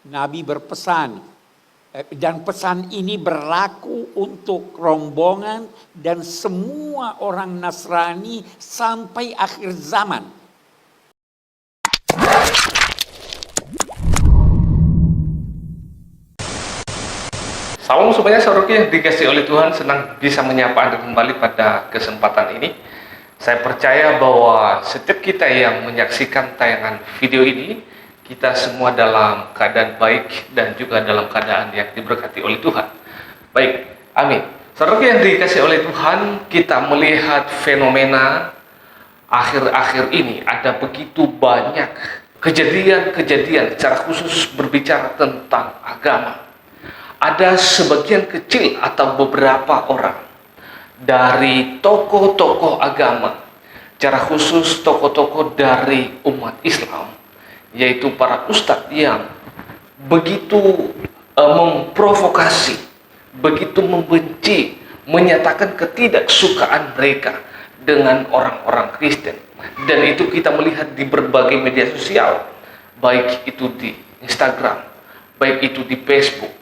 Nabi berpesan, dan pesan ini berlaku untuk rombongan dan semua orang Nasrani sampai akhir zaman. Salam semuanya, saudaraku yang dikasihi oleh Tuhan, senang bisa menyapa Anda kembali pada kesempatan ini. Saya percaya bahwa setiap kita yang menyaksikan tayangan video ini, kita semua dalam keadaan baik dan juga dalam keadaan yang diberkati oleh Tuhan. Baik, amin. Saudaraku yang dikasihi oleh Tuhan, kita melihat fenomena akhir-akhir ini ada begitu banyak kejadian-kejadian secara khusus berbicara tentang agama. Ada sebagian kecil atau beberapa orang dari tokoh-tokoh agama, secara khusus tokoh-tokoh dari umat Islam, yaitu para ustadz yang begitu memprovokasi, begitu membenci, menyatakan ketidaksukaan mereka dengan orang-orang Kristen. Dan itu kita melihat di berbagai media sosial, baik itu di Instagram, baik itu di Facebook,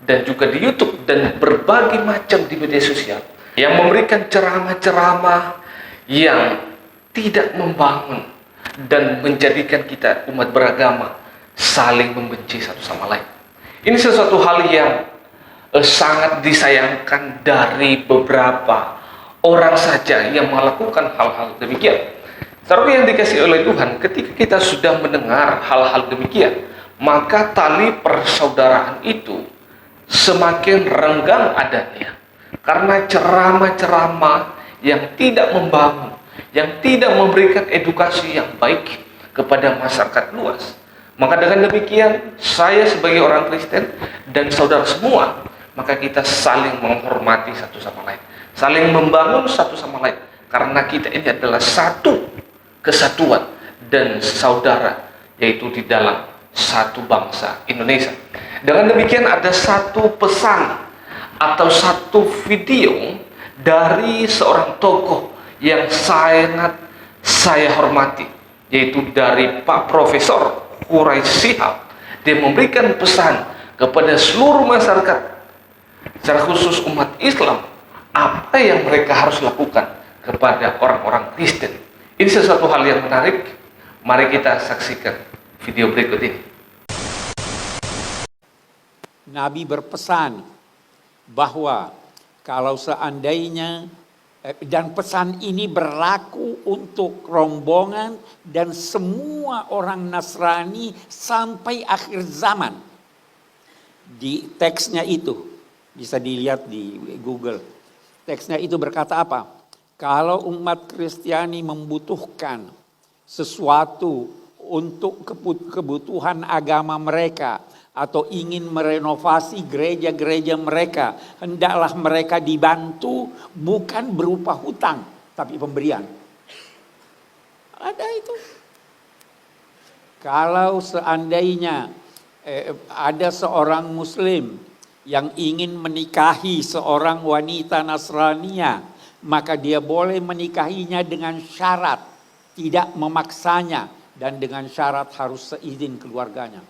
dan juga di YouTube, dan berbagai macam di media sosial yang memberikan ceramah-ceramah yang tidak membangun dan menjadikan kita umat beragama saling membenci satu sama lain. Ini sesuatu hal yang sangat disayangkan dari beberapa orang saja yang melakukan hal-hal demikian. Saudara yang dikasihi oleh Tuhan, ketika kita sudah mendengar hal-hal demikian, maka tali persaudaraan itu semakin renggang adanya, karena ceramah-ceramah yang tidak membangun, yang tidak memberikan edukasi yang baik kepada masyarakat luas. Maka dengan demikian, saya sebagai orang Kristen dan saudara semua, maka kita saling menghormati satu sama lain, saling membangun satu sama lain, karena kita ini adalah satu kesatuan dan saudara, yaitu di dalam satu bangsa Indonesia. Dengan demikian, ada satu pesan atau satu video dari seorang tokoh yang sangat saya hormati, yaitu dari Pak Profesor Quraisy Shihab. Dia memberikan pesan kepada seluruh masyarakat, secara khusus umat Islam, apa yang mereka harus lakukan kepada orang-orang Kristen. Ini sesuatu hal yang menarik. Mari kita saksikan video berikut ini. Nabi berpesan bahwa kalau seandainya, dan pesan ini berlaku untuk rombongan dan semua orang Nasrani sampai akhir zaman. Di teksnya itu, bisa dilihat di Google. Teksnya itu berkata apa? Kalau umat Kristiani membutuhkan sesuatu untuk kebutuhan agama mereka, atau ingin merenovasi gereja-gereja mereka, hendaklah mereka dibantu bukan berupa hutang, tapi pemberian. Ada itu. Kalau seandainya ada seorang Muslim yang ingin menikahi seorang wanita Nasrania, maka dia boleh menikahinya dengan syarat, tidak memaksanya, dan dengan syarat harus seizin keluarganya.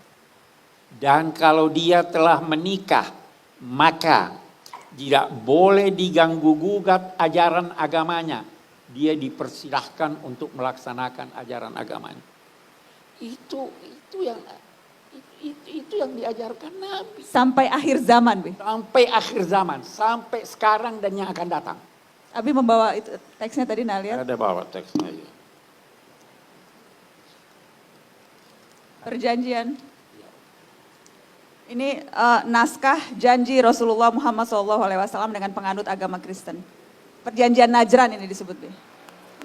Dan kalau dia telah menikah, maka tidak boleh diganggu gugat ajaran agamanya. Dia dipersilahkan untuk melaksanakan ajaran agamanya. Itu yang diajarkan Nabi. Sampai akhir zaman, Bi. Sampai akhir zaman, sampai sekarang dan yang akan datang. Abi membawa itu, teksnya tadi lihat. Ada bawa teksnya. Ya. Perjanjian. Ini naskah janji Rasulullah Muhammad SAW dengan penganut agama Kristen. Perjanjian Najran ini disebut.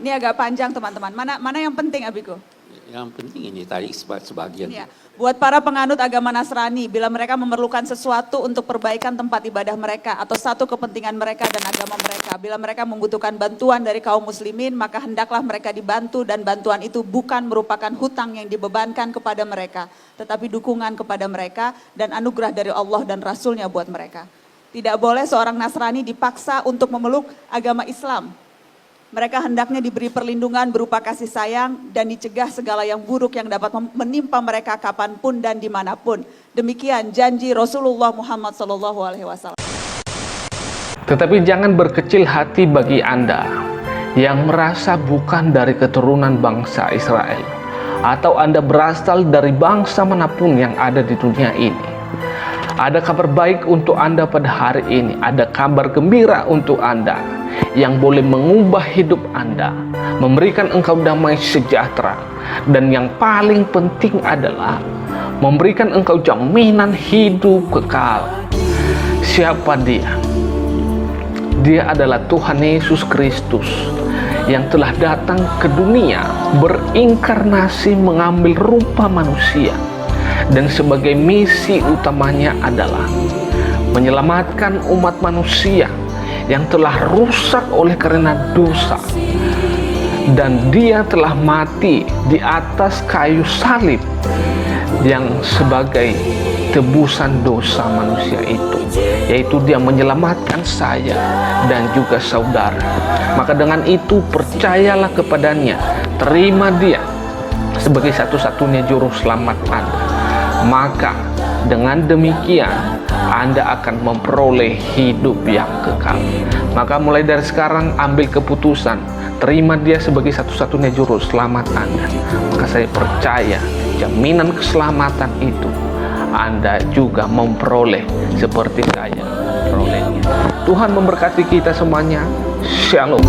Ini agak panjang teman-teman. Mana yang penting Abiku? Yang penting ini tadi sebagian. Ya. Buat para penganut agama Nasrani, bila mereka memerlukan sesuatu untuk perbaikan tempat ibadah mereka atau satu kepentingan mereka dan agama mereka, bila mereka membutuhkan bantuan dari kaum muslimin, maka hendaklah mereka dibantu, dan bantuan itu bukan merupakan hutang yang dibebankan kepada mereka, tetapi dukungan kepada mereka dan anugerah dari Allah dan Rasulnya buat mereka. Tidak boleh seorang Nasrani dipaksa untuk memeluk agama Islam. Mereka hendaknya diberi perlindungan berupa kasih sayang dan dicegah segala yang buruk yang dapat menimpa mereka kapanpun dan dimanapun. Demikian janji Rasulullah Muhammad SAW. Tetapi jangan berkecil hati bagi Anda yang merasa bukan dari keturunan bangsa Israel, atau Anda berasal dari bangsa manapun yang ada di dunia ini. Ada kabar baik untuk Anda pada hari ini. Ada kabar gembira untuk Anda yang boleh mengubah hidup Anda, memberikan engkau damai sejahtera, dan yang paling penting adalah memberikan engkau jaminan hidup kekal. Siapa dia? Dia adalah Tuhan Yesus Kristus yang telah datang ke dunia, berinkarnasi, mengambil rupa manusia, dan sebagai misi utamanya adalah menyelamatkan umat manusia yang telah rusak oleh karena dosa, dan dia telah mati di atas kayu salib yang sebagai tebusan dosa manusia itu, yaitu dia menyelamatkan saya dan juga saudara. Maka dengan itu percayalah kepadanya, terima dia sebagai satu-satunya juru selamat Anda. Maka dengan demikian Anda akan memperoleh hidup yang kekal. Maka mulai dari sekarang ambil keputusan, terima dia sebagai satu-satunya juru selamat Anda. Maka saya percaya jaminan keselamatan itu Anda juga memperoleh seperti saya memperolehnya. Tuhan memberkati kita semuanya. Shalom.